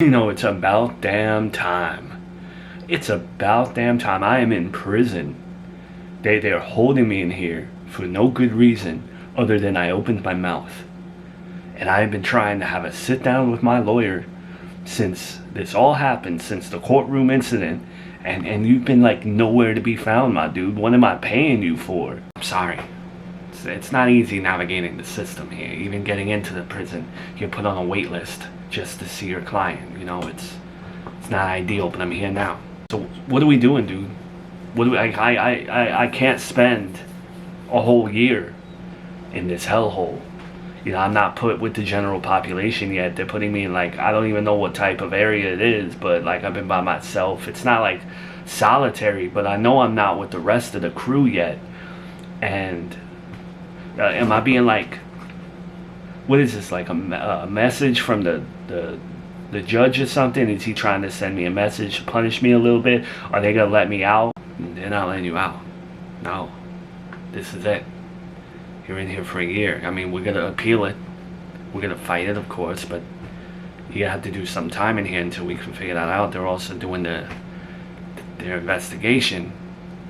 You know, it's about damn time. It's about damn time. I am in prison. They're holding me in here for no good reason other than I opened my mouth. And I've been trying to have a sit down with my lawyer since this all happened, since the courtroom incident. And you've been like nowhere to be found, my dude. What am I paying you for? I'm sorry. It's not easy navigating the system here. Even getting into the prison, you're put on a wait list just to see your client. You know, it's not ideal, but I'm here now. So what are we doing, dude? What do I can't spend a whole year in this hellhole. You know, I'm not put with the general population yet. They're putting me in like, I don't even know what type of area it is, but like I've been by myself. It's not like solitary, but I know I'm not with the rest of the crew yet. And am I being like, what is this, like a message from the judge or something? Is he trying to send me a message to punish me a little bit? Are they gonna let me out? They're not letting you out. No, this is it. You're in here for a year. I mean, we're gonna appeal it. We're gonna fight it, of course, but you have to do some time in here until we can figure that out. They're also doing their investigation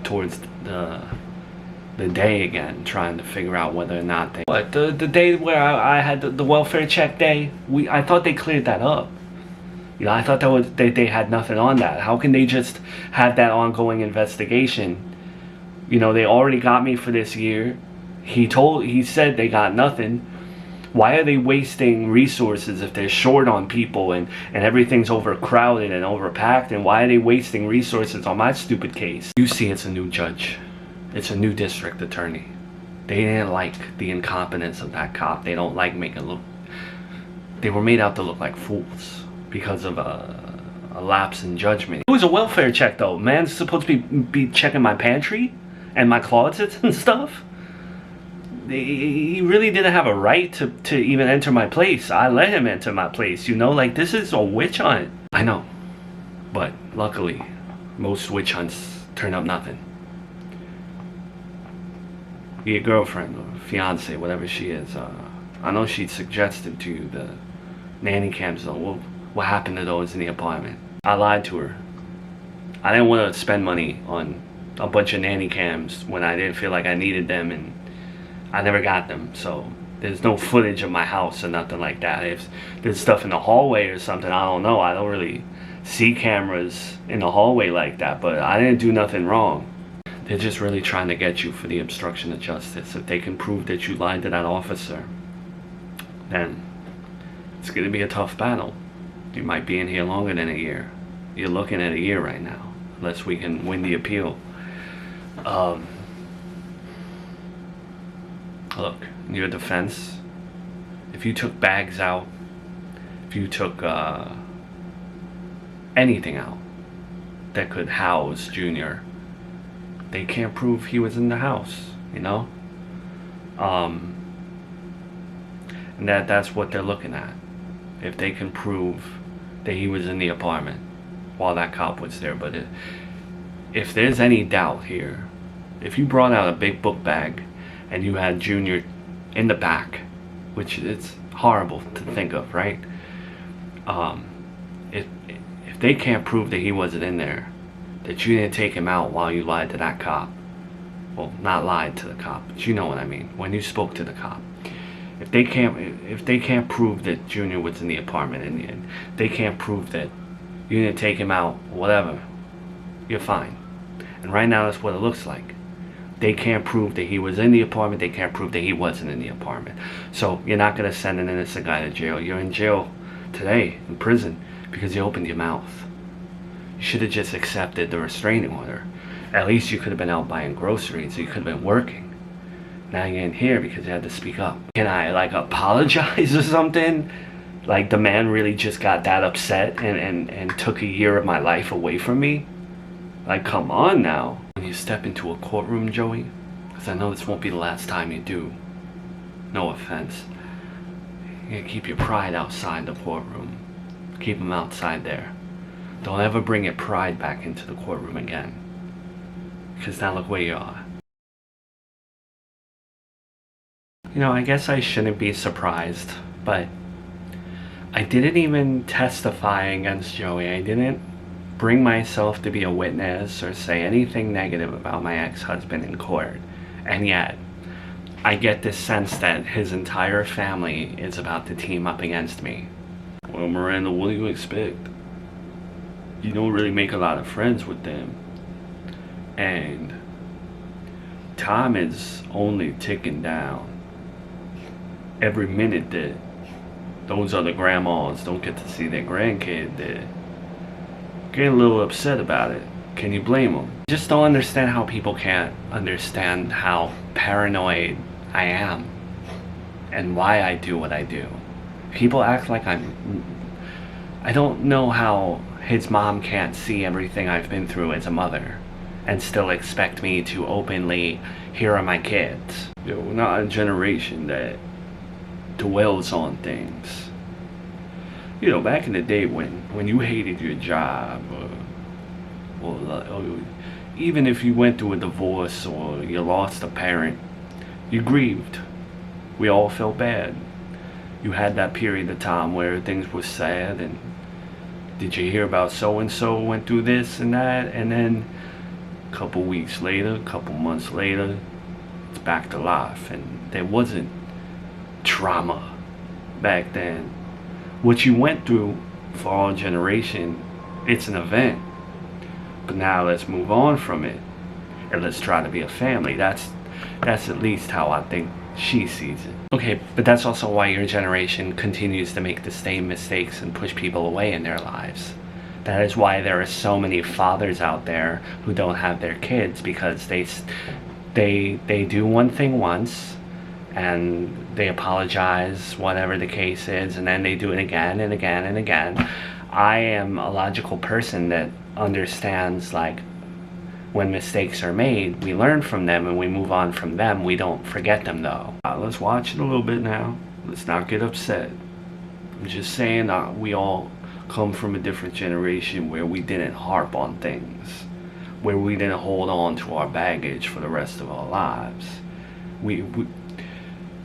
towards the day again, trying to figure out whether or not they... What, the day where I had the welfare check day, I thought they cleared that up. You know, I thought that was they had nothing on that. How can they just have that ongoing investigation? You know, they already got me for this year. He said they got nothing. Why are they wasting resources if they're short on people and everything's overcrowded and overpacked? And why are they wasting resources on my stupid case? You see, it's a new judge. It's a new district attorney. They didn't like the incompetence of that cop. They don't like making look... They were made out to look like fools because of a lapse in judgment. It was a welfare check though. Man's supposed to be checking my pantry and my closets and stuff. He really didn't have a right to even enter my place. I let him enter my place, you know? Like, this is a witch hunt. I know. But luckily, most witch hunts turn up nothing. Your girlfriend or fiance, whatever she is, I know she suggested to you the nanny cams though. What happened to those in the apartment? I lied to her. I didn't want to spend money on a bunch of nanny cams when I didn't feel like I needed them, and I never got them. So there's no footage of my house or nothing like that. If there's stuff in the hallway or something, I don't know. I don't really see cameras in the hallway like that, but I didn't do nothing wrong. They're just really trying to get you for the obstruction of justice. If they can prove that you lied to that officer, then it's going to be a tough battle. You might be in here longer than a year. You're looking at a year right now, unless we can win the appeal. Look, in your defense, if you took bags out, if you took anything out that could house Junior, they can't prove he was in the house, you know? And that's what they're looking at. If they can prove that he was in the apartment while that cop was there. But if there's any doubt here, if you brought out a big book bag and you had Junior in the back, which it's horrible to think of, right? If they can't prove that he wasn't in there, that you didn't take him out while you lied to that cop, well, not lied to the cop, but you know what I mean, when you spoke to the cop. If they can't prove that Junior was in the apartment in the end, they can't prove that you didn't take him out, whatever, you're fine. And right now that's what it looks like. They can't prove that he was in the apartment, they can't prove that he wasn't in the apartment. So you're not going to send an innocent guy to jail. You're in jail today, in prison, because you opened your mouth. You should have just accepted the restraining order. At least you could have been out buying groceries, you could have been working. Now you're in here because you had to speak up. Can I like apologize or something? Like the man really just got that upset and took a year of my life away from me? Like, come on now. When you step into a courtroom, Joey, because I know this won't be the last time you do. No offense. You gotta keep your pride outside the courtroom. Keep them outside there. Don't ever bring your pride back into the courtroom again. Because now look where you are. You know, I guess I shouldn't be surprised, but I didn't even testify against Joey. I didn't bring myself to be a witness or say anything negative about my ex-husband in court. And yet, I get this sense that his entire family is about to team up against me. Well, Miranda, what do you expect? You don't really make a lot of friends with them. And time is only ticking down. Every minute that those other grandmas don't get to see their grandkid, they're getting a little upset about it. Can you blame them? I just don't understand how people can't understand how paranoid I am and why I do what I do. People act like I don't know how his mom can't see everything I've been through as a mother and still expect me to openly, here are my kids. We're not a generation that dwells on things. Back in the day when you hated your job, or even if you went through a divorce or you lost a parent, you grieved. We all felt bad. You had that period of time where things were sad, and did you hear about so-and-so went through this and that, and then a couple weeks later, a couple months later, it's back to life. And there wasn't trauma back then. What you went through for our generation, it's an event. But now let's move on from it and let's try to be a family. That's at least how I think she sees it. Okay, but that's also why your generation continues to make the same mistakes and push people away in their lives. That is why there are so many fathers out there who don't have their kids, because they do one thing once and they apologize, whatever the case is, and then they do it again and again and again. I am a logical person that understands, like, when mistakes are made, we learn from them and we move on from them. We don't forget them, though. Let's watch it a little bit now. Let's not get upset. I'm just saying we all come from a different generation where we didn't harp on things, where we didn't hold on to our baggage for the rest of our lives.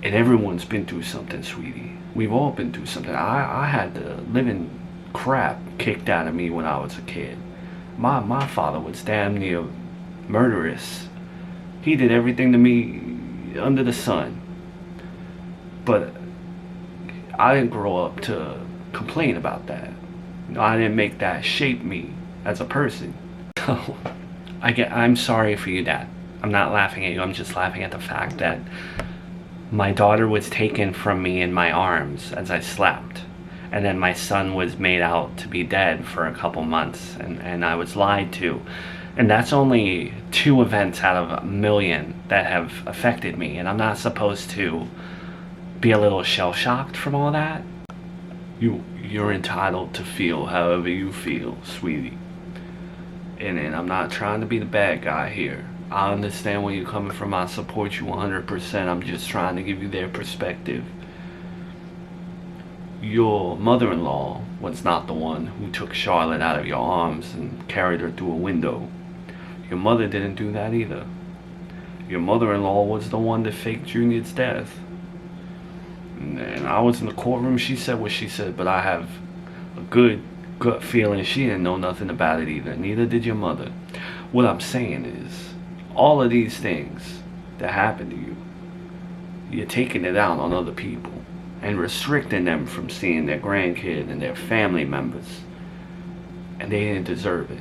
And everyone's been through something, sweetie. We've all been through something. I had the living crap kicked out of me when I was a kid. My father was damn near murderous. He did everything to me under the sun. But I didn't grow up to complain about that. I didn't make that shape me as a person. So I'm sorry for you, Dad. I'm not laughing at you. I'm just laughing at the fact that my daughter was taken from me in my arms as I slept. And then my son was made out to be dead for a couple months, and I was lied to. And that's only 2 events out of a million that have affected me, and I'm not supposed to be a little shell-shocked from all that. You're entitled to feel however you feel, sweetie. And I'm not trying to be the bad guy here. I understand where you're coming from. I support you 100%. I'm just trying to give you their perspective. Your mother-in-law was not the one who took Charlotte out of your arms and carried her through a window. Your mother didn't do that either. Your mother-in-law was the one that faked Junior's death. And I was in the courtroom. She said what she said, but I have a good gut feeling she didn't know nothing about it either. Neither did your mother. What I'm saying is, all of these things that happen to you, you're taking it out on other people and restricting them from seeing their grandkid and their family members. And they didn't deserve it.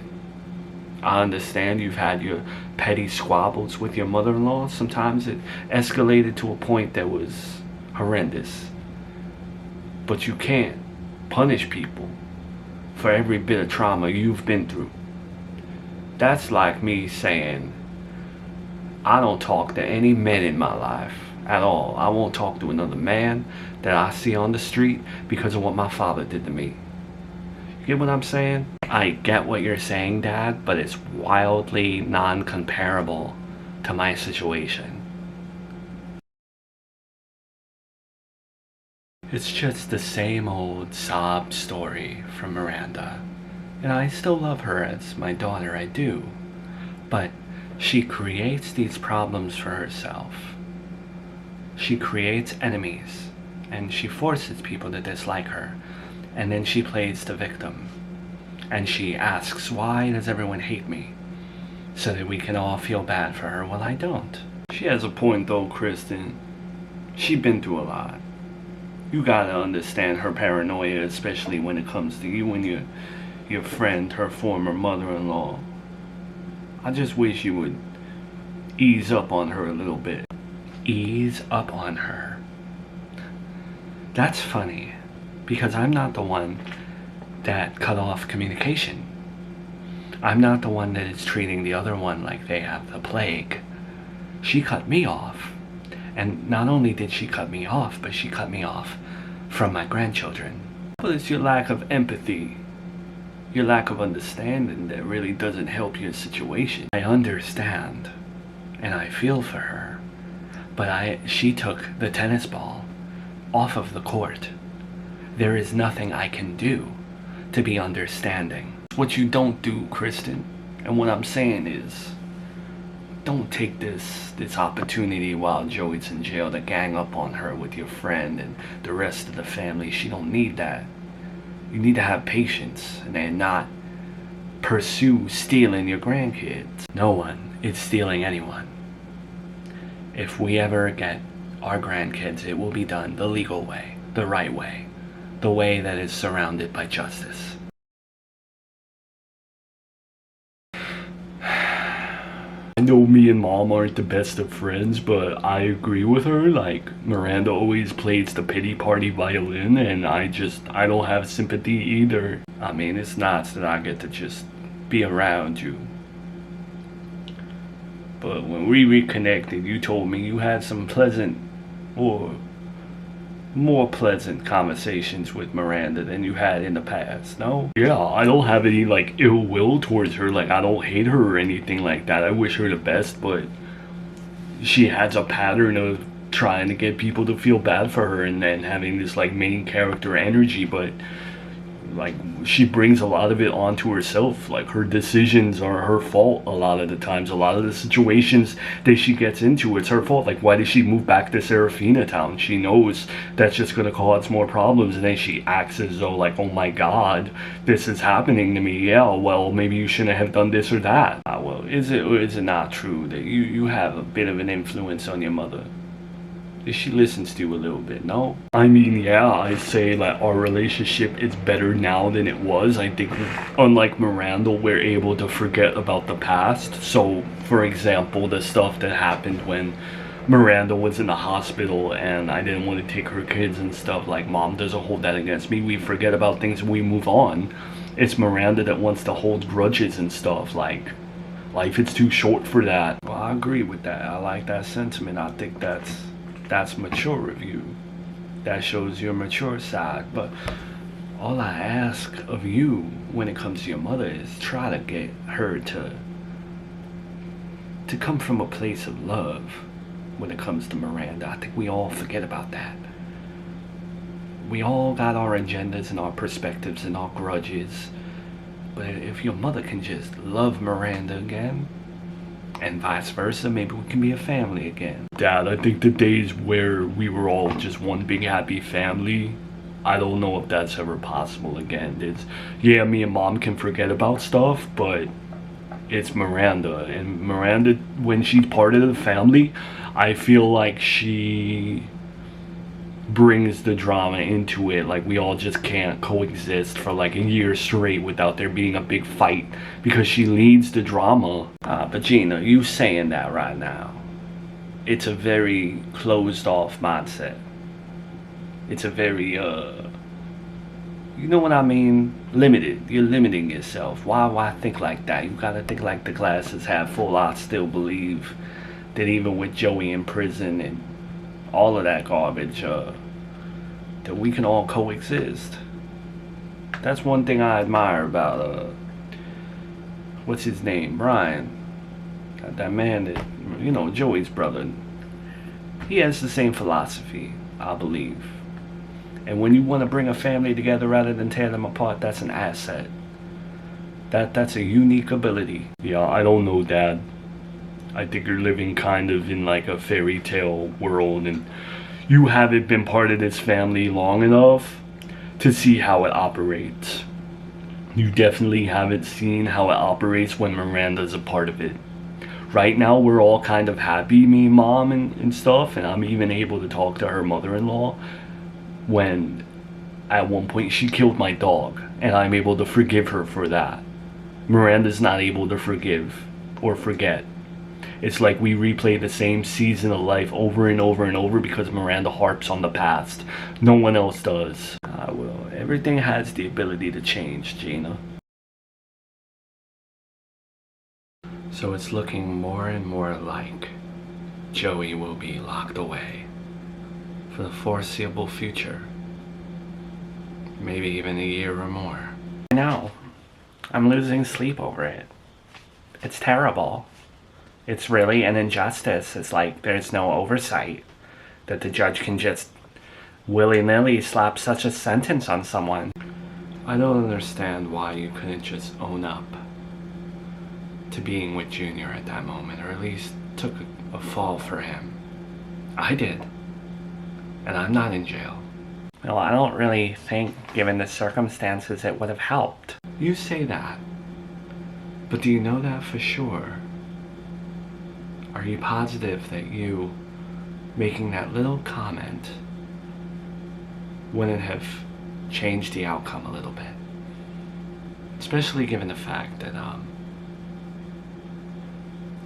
I understand you've had your petty squabbles with your mother-in-law. Sometimes it escalated to a point that was horrendous. But you can't punish people for every bit of trauma you've been through. That's like me saying, I don't talk to any men in my life at all. I won't talk to another man that I see on the street because of what my father did to me. You get what I'm saying? I get what you're saying, Dad, but it's wildly non-comparable to my situation. It's just the same old sob story from Miranda. And I still love her as my daughter, I do. But she creates these problems for herself. She creates enemies, and she forces people to dislike her. And then she plays the victim. And she asks, why does everyone hate me? So that we can all feel bad for her. Well, I don't. She has a point though, Kristen. She's been through a lot. You gotta understand her paranoia, especially when it comes to you and your friend, her former mother-in-law. I just wish you would ease up on her a little bit. Ease up on her. That's funny, because I'm not the one that cut off communication. I'm not the one that is treating the other one like they have the plague. She cut me off. And not only did she cut me off, but she cut me off from my grandchildren. But it's your lack of empathy, your lack of understanding that really doesn't help your situation. I understand, and I feel for her, but she took the tennis ball off of the court. There is nothing I can do to be understanding. What you don't do, Kristen, and what I'm saying is, don't take this opportunity while Joey's in jail to gang up on her with your friend and the rest of the family. She don't need that. You need to have patience and not pursue stealing your grandkids. No one is stealing anyone. If we ever get our grandkids, it will be done the legal way, the right way, the way that is surrounded by justice. I know me and Mom aren't the best of friends, but I agree with her. Like, Miranda always plays the pity party violin, and I don't have sympathy either. I mean, it's nuts that I get to just be around you. But when we reconnected, you told me you had some pleasant, or more pleasant conversations with Miranda than you had in the past, no? Yeah, I don't have any, like, ill will towards her. Like, I don't hate her or anything like that. I wish her the best, but she has a pattern of trying to get people to feel bad for her and then having this, like, main character energy, but, like, she brings a lot of it onto herself. Like, her decisions are her fault a lot of the times. A lot of the situations that she gets into, it's her fault. Like, why did she move back to Serafina Town? She knows that's just going to cause more problems, and then she acts as though, like, oh my god, this is happening to me. Yeah, well, maybe you shouldn't have done this or that. Well, is it or is it not true that you have a bit of an influence on your mother? She listens to you a little bit, no? I mean, yeah, I say like our relationship is better now than it was. I think, unlike Miranda, we're able to forget about the past. So, for example, the stuff that happened when Miranda was in the hospital and I didn't want to take her kids and stuff, like, Mom doesn't hold that against me. We forget about things and we move on. It's Miranda that wants to hold grudges and stuff. Like, life is too short for that. Well, I agree with that. I like that sentiment. I think that's mature of you. That shows your mature side. But all I ask of you when it comes to your mother is try to get her to come from a place of love when it comes to Miranda. I think we all forget about that. We all got our agendas and our perspectives and our grudges. But if your mother can just love Miranda again, and vice versa, maybe we can be a family again. Dad, I think the days where we were all just one big happy family, I don't know if that's ever possible again. Yeah, me and Mom can forget about stuff, but it's Miranda. And Miranda, when she's part of the family, I feel like she brings the drama into it. Like, we all just can't coexist for like a year straight without there being a big fight, because she leads the drama. But Gina, you saying that right now, it's a very closed off mindset. It's a very you know what I mean, limited. You're limiting yourself. Why think like that? You gotta think like the glass is half full. I still believe that even with Joey in prison and all of that garbage, that we can all coexist. That's one thing I admire about what's his name, Brian, that man that, you know, Joey's brother. He has the same philosophy, I believe. And when you want to bring a family together rather than tear them apart, that's an asset. That's a unique ability. Yeah, I don't know, Dad. I think you're living kind of in like a fairy tale world, and you haven't been part of this family long enough to see how it operates. You definitely haven't seen how it operates when Miranda's a part of it. Right now, we're all kind of happy, me, mom, and stuff, and I'm even able to talk to her mother-in-law when at one point she killed my dog, and I'm able to forgive her for that. Miranda's not able to forgive or forget. It's like we replay the same season of life over and over and over because Miranda harps on the past. No one else does. Well, everything has the ability to change, Gina. So it's looking more and more like Joey will be locked away for the foreseeable future. Maybe even a year or more. I know. I'm losing sleep over it. It's terrible. It's really an injustice. It's like there's no oversight. That the judge can just willy-nilly slap such a sentence on someone. I don't understand why you couldn't just own up to being with Junior at that moment, or at least took a fall for him. I did. And I'm not in jail. Well, I don't really think, given the circumstances, it would have helped. You say that. But do you know that for sure? Are you positive that you making that little comment wouldn't have changed the outcome a little bit? Especially given the fact that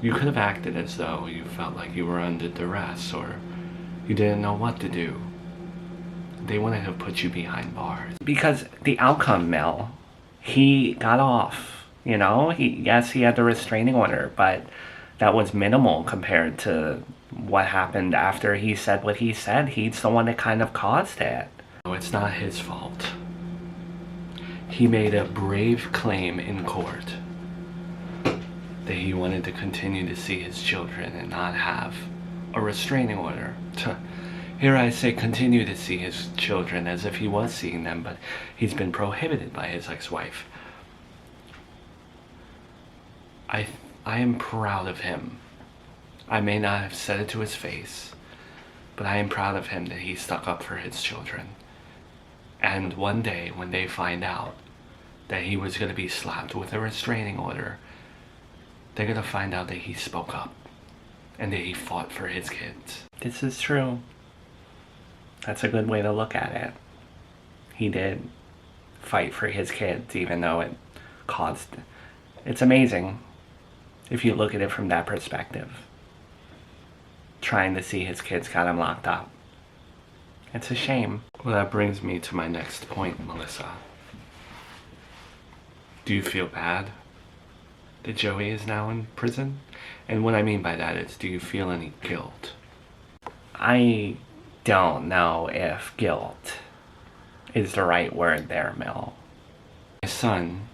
you could have acted as though you felt like you were under duress or you didn't know what to do. They wouldn't have put you behind bars. Because the outcome, Mel, he got off, you know? Yes, he had the restraining order, but that was minimal compared to what happened after he said what he said. He's the one that kind of caused it. No, it's not his fault. He made a brave claim in court that he wanted to continue to see his children and not have a restraining order. Here I say continue to see his children as if he was seeing them, but he's been prohibited by his ex-wife. I am proud of him. I may not have said it to his face, but I am proud of him that he stuck up for his children. And one day when they find out that he was going to be slapped with a restraining order, they're going to find out that he spoke up and that he fought for his kids. This is true. That's a good way to look at it. He did fight for his kids, even though it caused... It's amazing if you look at it from that perspective. Trying to see his kids got him locked up. It's a shame. Well, that brings me to my next point, Melissa. Do you feel bad that Joey is now in prison? And what I mean by that is, do you feel any guilt? I don't know if guilt is the right word there, Mel. My son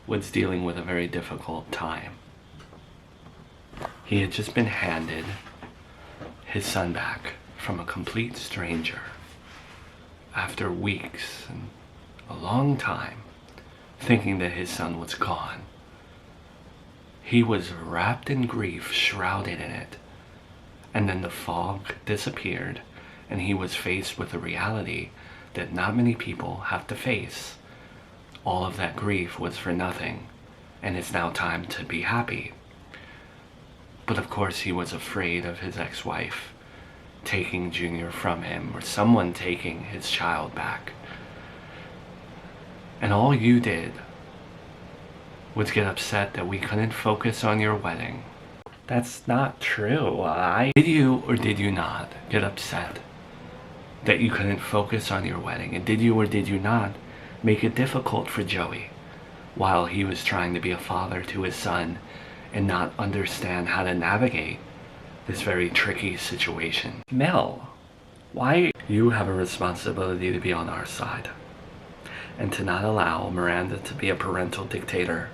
was dealing with a very difficult time. He had just been handed his son back from a complete stranger after weeks and a long time thinking that his son was gone. He was wrapped in grief, shrouded in it, and then the fog disappeared and he was faced with a reality that not many people have to face. All of that grief was for nothing, and it's now time to be happy. But of course he was afraid of his ex-wife taking Junior from him, or someone taking his child back. And all you did was get upset that we couldn't focus on your wedding. That's not true. Did you or did you not get upset that you couldn't focus on your wedding? And did you or did you not make it difficult for Joey while he was trying to be a father to his son and not understand how to navigate this very tricky situation? Mel, why? You have a responsibility to be on our side and to not allow Miranda to be a parental dictator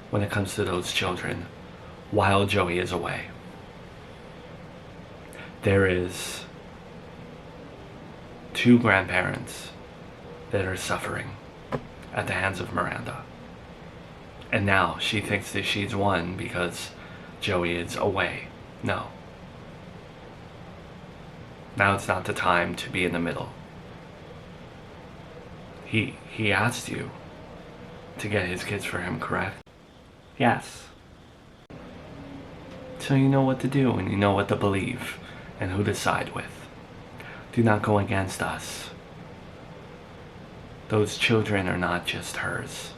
when it comes to those children while Joey is away. There is 2 grandparents that are suffering at the hands of Miranda. And now she thinks that she's won because Joey is away. No. Now it's not the time to be in the middle. He asked you to get his kids for him, correct? Yes. So you know what to do and you know what to believe and who to side with. Do not go against us. Those children are not just hers.